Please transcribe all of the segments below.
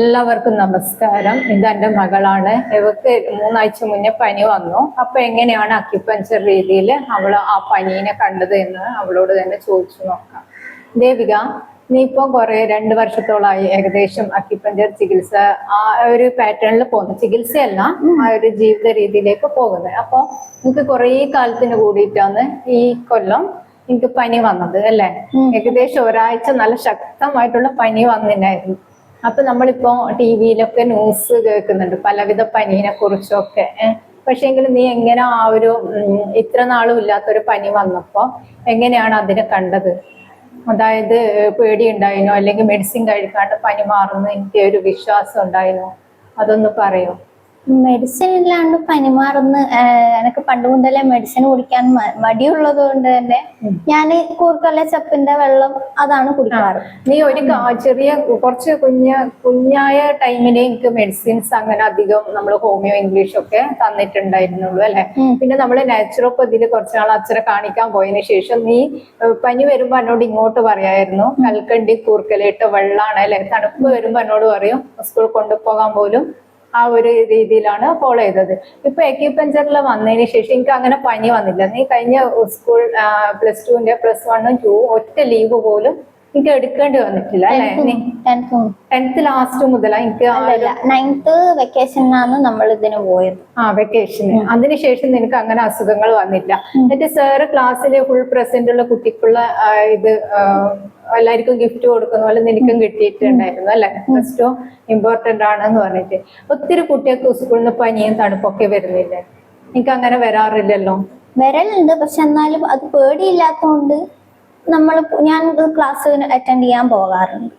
എല്ലാവർക്കും നമസ്കാരം. ഇതെന്റെ മകളാണ്. ഇവക്ക് 3 ആഴ്ച മുന്നേ പനി വന്നു. അപ്പൊ എങ്ങനെയാണ് അക്യുപഞ്ചർ രീതിയിൽ അവൾ ആ പനീനെ കണ്ടത് എന്ന് അവളോട് തന്നെ ചോദിച്ചു നോക്കാം. ദേവിക, നീ ഇപ്പൊ 2 വർഷത്തോളായി ഏകദേശം അക്യുപഞ്ചർ ചികിത്സ ആ ഒരു പാറ്റേണിൽ പോകുന്നു. ചികിത്സയല്ല, ആ ഒരു ജീവിത രീതിയിലേക്ക് പോകുന്നത്. അപ്പൊ നിനക്ക് കുറെ കാലത്തിന് കൂടിയിട്ടാണ് ഈ കൊല്ലം എനിക്ക് പനി വന്നത് അല്ലെ? ഏകദേശം ഒരാഴ്ച നല്ല ശക്തമായിട്ടുള്ള പനി വന്നിട്ടുണ്ടായിരുന്നു. അപ്പൊ നമ്മളിപ്പോ ടിവിയിലൊക്കെ ന്യൂസ് കേൾക്കുന്നുണ്ട് പലവിധ പനീനെ കുറിച്ചൊക്കെ. പക്ഷെങ്കിൽ നീ എങ്ങനെ ആ ഒരു ഇത്ര നാളും ഇല്ലാത്തൊരു പനി വന്നപ്പോ എങ്ങനെയാണ് അതിനെ കണ്ടത്? അതായത് പേടിയുണ്ടായിനോ, അല്ലെങ്കിൽ മെഡിസിൻ കഴിക്കാണ്ട് പനി മാറുന്നു എനിക്ക് ഒരു വിശ്വാസം ഉണ്ടായിനോ? അതൊന്ന് പറയോ. മെഡിസിൻ ഇല്ലാണ്ട് പനി മാറുന്ന എനിക്ക് പണ്ട് മുതലേ മെഡിസിൻ കുടിക്കാൻ മടിയുള്ളത് കൊണ്ട് തന്നെ ഞാൻ കൂർക്കല്ല ചപ്പിന്റെ വെള്ളം അതാണ് കുടിക്കാറ്. നീ ഒരു ചെറിയ കുറച്ച് കുഞ്ഞായ ടൈമിലെ എനിക്ക് മെഡിസിൻസ് അങ്ങനെ അധികം നമ്മൾ ഹോമിയോ ഇംഗ്ലീഷ് ഒക്കെ തന്നിട്ടുണ്ടായിരുന്നുള്ളൂ അല്ലെ? പിന്നെ നമ്മള് നാച്ചുറോപ്പതിയിൽ കുറച്ചാൾ അച്ഛനെ കാണിക്കാൻ പോയതിനു ശേഷം നീ പനി വരുമ്പോ എന്നോട് ഇങ്ങോട്ട് പറയായിരുന്നു കൽക്കണ്ടി കൂർക്കലിട്ട വെള്ളമാണ് അല്ലെ? തണുപ്പ് വരുമ്പോ എന്നോട് പറയും സ്കൂൾ കൊണ്ടുപോകാൻ പോലും. ആ ഒരു രീതിയിലാണ് ഫോളോ ചെയ്തത്. ഇപ്പൊ അക്യുപഞ്ചറിൽ വന്നതിന് ശേഷം എനിക്ക് അങ്ങനെ പനി വന്നില്ല. നീ കഴിഞ്ഞ സ്കൂൾ +2 +1 2 ഒറ്റ ലീവ് പോലും എനിക്ക് എടുക്കേണ്ടി വന്നിട്ടില്ല അല്ലെ? 10th ലാസ്റ്റ് മുതലാ എനിക്ക് 9th വെക്കേഷനാണ് നമ്മൾ ഇതിന് പോയത്. വെക്കേഷന്. അതിനുശേഷം നിനക്ക് അങ്ങനെ അസുഖങ്ങൾ വന്നില്ല. എന്നിട്ട് സാറ് ക്ലാസ്സിലെ ഫുൾ പ്രസന്റ് ഉള്ള കുട്ടിക്കുള്ള ഇത് എല്ലാവർക്കും ഗിഫ്റ്റ് കൊടുക്കുന്ന പോലെ നിനക്കും കിട്ടിയിട്ടുണ്ടായിരുന്നു അല്ലെ? ഫസ്റ്റ് ഇമ്പോർട്ടന്റ് ആണെന്ന് പറഞ്ഞിട്ട് ഒത്തിരി കുട്ടികൾക്ക് സ്കൂളിൽ നിന്ന് പനിയും തണുപ്പൊക്കെ വരുന്നില്ലേ? എനിക്ക് അങ്ങനെ വരാറില്ലല്ലോ. വരലുണ്ട്, പക്ഷെ എന്നാലും അത് പേടിയില്ലാത്തോണ്ട് ഞാൻ ക്ലാസ് അറ്റൻഡ് ചെയ്യാൻ പോകാറുണ്ട്.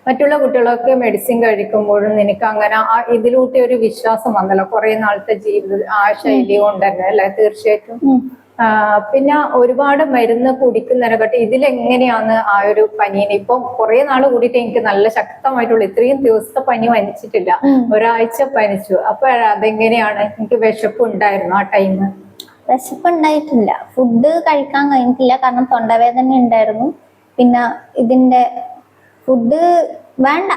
മറ്റുള്ള കുട്ടികളൊക്കെ മെഡിസിൻ കഴിക്കുമ്പോഴും നിനക്ക് അങ്ങനെ ഇതിലൂട്ടി ഒരു വിശ്വാസം വന്നല്ലോ കുറെ നാളത്തെ ജീവിത ആ ശൈലി കൊണ്ട് തന്നെ അല്ലെ? തീർച്ചയായിട്ടും. പിന്നെ ഒരുപാട് മരുന്ന് കുടിക്കുന്നതിനെക്കാട്ടി ഇതിലെങ്ങനെയാണ് ആ ഒരു പനീനെ ഇപ്പൊ കുറെ നാൾ കൂടിയിട്ട് എനിക്ക് നല്ല ശക്തമായിട്ടുള്ള ഇത്രയും ദിവസത്തെ പനി വനിച്ചിട്ടില്ല, ഒരാഴ്ച പനിച്ചു. അപ്പൊ അതെങ്ങനെയാണ്? എനിക്ക് വിശപ്പ് ഉണ്ടായിരുന്നു ആ ടൈം? വിശപ്പ് ഉണ്ടായിട്ടില്ല, ഫുഡ് കഴിക്കാൻ കഴിഞ്ഞിട്ടില്ല, കാരണം തൊണ്ടവേദന ഉണ്ടായിരുന്നു. പിന്നെ ഇതിന്റെ ഫുഡ് വേണ്ട,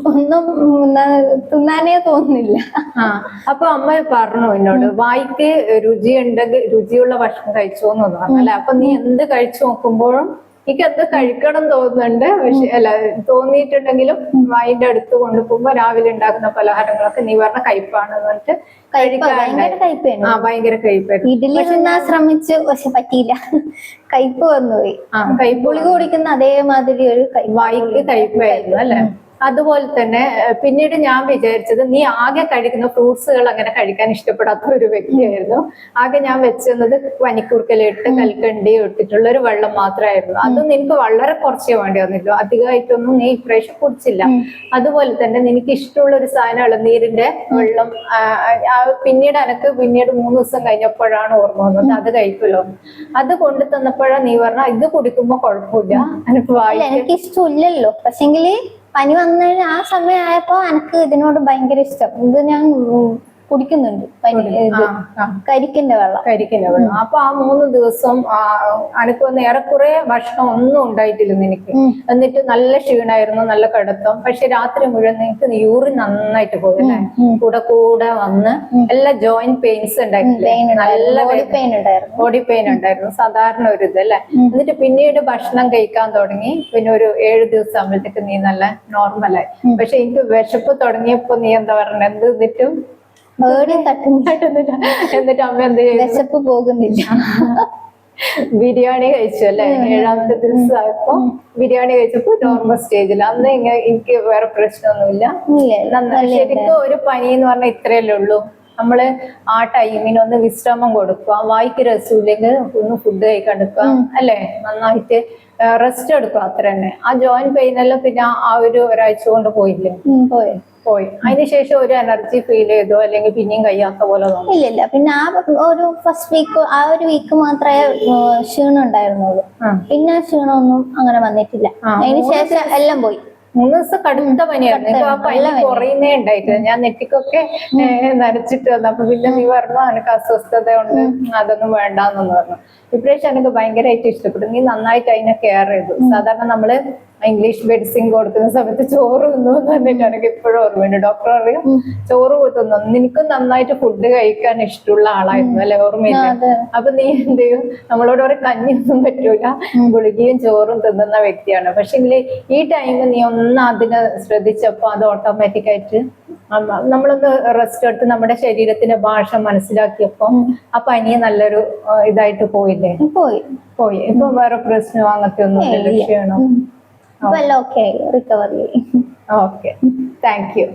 ഒന്നും തിന്നാനേ തോന്നുന്നില്ല. അപ്പൊ അമ്മ പറഞ്ഞു എന്നോട് വായിക്ക് രുചിയുള്ള ഭക്ഷണം കഴിച്ചോന്ന് പറഞ്ഞു അല്ലെ? അപ്പൊ നീ എന്ത് കഴിച്ചു നോക്കുമ്പോഴും എനിക്ക് എന്ത് കഴിക്കണം തോന്നുന്നുണ്ട്. പക്ഷെ അല്ല തോന്നിയിട്ടുണ്ടെങ്കിലും വായിന്റെ അടുത്ത് കൊണ്ടുപോകുമ്പോ രാവിലെ ഉണ്ടാക്കുന്ന പലഹാരങ്ങളൊക്കെ നീ പറഞ്ഞ കയ്പാണെന്ന് പറഞ്ഞിട്ട് ഭയങ്കര കയ്പായിരുന്നു. ഇഡ്ഡലി തിന്നാൻ ശ്രമിച്ചു, പക്ഷെ പറ്റിയില്ല, കയ്പ് വന്നുപോയി. ഗുളിക കുടിക്കുന്ന അതേമാതിരി ഒരു വായിക്ക് കയ്പായിരുന്നു അല്ലെ? അതുപോലെ തന്നെ പിന്നീട് ഞാൻ വിചാരിച്ചത് നീ ആകെ കഴിക്കുന്ന ഫ്രൂട്ട്സുകൾ അങ്ങനെ കഴിക്കാൻ ഇഷ്ടപ്പെടാത്ത ഒരു വ്യക്തിയായിരുന്നു. ആകെ ഞാൻ വെച്ചിരുന്നത് പനിക്കൂർക്കലിട്ട് കൽക്കണ്ടി ഇട്ടിട്ടുള്ള ഒരു വെള്ളം മാത്രമായിരുന്നു. അതും നിനക്ക് വളരെ കുറച്ചേ വേണ്ടി വന്നില്ല, അധികമായിട്ടൊന്നും നീ ഇപ്രാവശ്യം കുടിച്ചില്ല. അതുപോലെ തന്നെ നിനക്ക് ഇഷ്ടമുള്ള ഒരു സാധനം ഇളനീരിന്റെ വെള്ളം പിന്നീട് 3 ദിവസം കഴിഞ്ഞപ്പോഴാണ് ഓർമ്മ വന്നത് അത് കഴിക്കുമല്ലോ. അത് കൊണ്ടു തന്നപ്പോഴാണ് നീ പറഞ്ഞ ഇത് കുടിക്കുമ്പോ കുഴപ്പമില്ല, എനിക്ക് ഇഷ്ടമില്ലല്ലോ. പക്ഷെങ്കില് പനി വന്നതിന് ആ സമയമായപ്പോ എനിക്ക് ഇതിനോട് ഭയങ്കര ഇഷ്ടം. ഇത് ഞാൻ കുടിക്കുന്നുണ്ട്, കരിക്കിന്റെ വെള്ളം. അപ്പൊ ആ 3 ദിവസം അനക്കൊന്ന് ഏറെക്കുറെ ഭക്ഷണം ഒന്നും ഉണ്ടായിട്ടില്ല നിനക്ക്. എന്നിട്ട് നല്ല ക്ഷീണായിരുന്നു, നല്ല കടത്തം. പക്ഷെ രാത്രി മുഴുവൻ നിനക്ക് യൂറിൻ നന്നായിട്ട് പോയി അല്ലെ? കൂടെ വന്ന് എല്ലാ ജോയിന്റ് പെയിൻസ് ഉണ്ടായിട്ടില്ലേ? നല്ല ബോഡി പെയിൻ ഉണ്ടായിരുന്നു, സാധാരണ ഒരു ഇത് അല്ലെ? എന്നിട്ട് പിന്നീട് ഭക്ഷണം കഴിക്കാൻ തുടങ്ങി. പിന്നെ ഒരു 7 ദിവസം ആകുമ്പോഴത്തേക്ക് നീ നല്ല നോർമലായി. പക്ഷെ എനിക്ക് വിശപ്പ് തുടങ്ങിയപ്പോ നീ എന്താ പറഞ്ഞത്? എന്ത് എന്നിട്ടും എന്നിട്ട് അമ്മ എന്ത് ചെയ്തു? വിശപ്പ് പോകുന്നില്ല. ബിരിയാണി കഴിച്ചു അല്ലെ? 7ാമത്തെ ദിവസം ആയപ്പോ ബിരിയാണി കഴിച്ചപ്പോ നോർമൽ സ്റ്റേജിൽ. അന്ന് എനിക്ക് വേറെ പ്രശ്നമൊന്നുമില്ല. ശരിക്കും ഒരു പനി എന്ന് പറഞ്ഞാൽ ഇത്രയല്ലേ ഉള്ളൂ. നമ്മള് ആ ടൈമിന് ഒന്ന് വിശ്രമം കൊടുക്കുക, വായിക്ക് രസമില്ലെങ്കിൽ ഒന്ന് ഫുഡ് കഴിക്കാണ്ടിരിക്കുക അല്ലെ? നന്നായിട്ട് റെസ്റ്റ് എടുക്കുക, അത്ര തന്നെ. ആ ജോയിന്റ് പെയിൻ എല്ലാം പിന്നെ ആ ഒരാഴ്ച കൊണ്ട് പോയില്ലേ? പോയി. അതിനുശേഷം ഒരു എനർജി ഫീൽ ചെയ്തോ, അല്ലെങ്കിൽ പിന്നെയും കഴിയാത്ത പോലെ തോന്നി? ഇല്ല, പിന്നെ ആ ഒരു ഫസ്റ്റ് വീക്ക്, ആ ഒരു വീക്ക് മാത്രമേ ക്ഷീണം ഉണ്ടായിരുന്നുള്ളൂ. പിന്നെ ക്ഷീണമൊന്നും അങ്ങനെ വന്നിട്ടില്ല. അതിന് ശേഷം എല്ലാം പോയി. 3 ദിവസം കടുത്ത പനിയായിരുന്നു. ആ പനി കുറയുന്നേ ഉണ്ടായിട്ടില്ല. ഞാൻ നെറ്റിക്കൊക്കെ നരച്ചിട്ട് വന്നു. അപ്പൊ പിന്നെ നീ പറഞ്ഞു എനിക്ക് അസ്വസ്ഥത ഉണ്ട്, അതൊന്നും വേണ്ടാന്നു പറഞ്ഞു. ഇപ്രാവശ്യം എനിക്ക് ഭയങ്കരമായിട്ട് ഇഷ്ടപ്പെട്ടു. നീ നന്നായിട്ട് അതിനെ കെയർ ചെയ്തു. സാധാരണ നമ്മള് ഇംഗ്ലീഷ് മെഡിസിൻ കൊടുക്കുന്ന സമയത്ത് ചോറ് തിന്നു എന്ന് പറഞ്ഞിട്ട് എനിക്ക് ഇപ്പോഴും ഓർമ്മയുണ്ട്. ഡോക്ടർ പറയും ചോറ് തിന്നു, നിനക്കും നന്നായിട്ട് ഫുഡ് കഴിക്കാൻ ഇഷ്ടമുള്ള ആളായിരുന്നു അല്ലെ, ഓർമ്മയില്ല? അപ്പൊ നീ എന്ത് ചെയ്യും, നമ്മളോട് ഒരു കഞ്ഞിയൊന്നും പറ്റൂല, ഗുളികയും ചോറും തിന്നുന്ന വ്യക്തിയാണ്. പക്ഷെങ്കിൽ ഈ ടൈമിൽ നീ ഒന്ന് അതിനെ ശ്രദ്ധിച്ചപ്പോ അത് ഓട്ടോമാറ്റിക് ആയിട്ട് നമ്മളൊന്ന് റെസ്റ്റ് എടുത്ത് നമ്മുടെ ശരീരത്തിന്റെ ഭാഷ മനസ്സിലാക്കിയപ്പോ ആ പനി നല്ലൊരു ഇതായിട്ട് പോയില്ലേ? പോയി. ഇപ്പൊ വേറെ പ്രശ്നമോ അങ്ങനത്തെ ഒന്നും ലക്ഷ്യമാണോ? റിക്കവറി. Okay, thank you.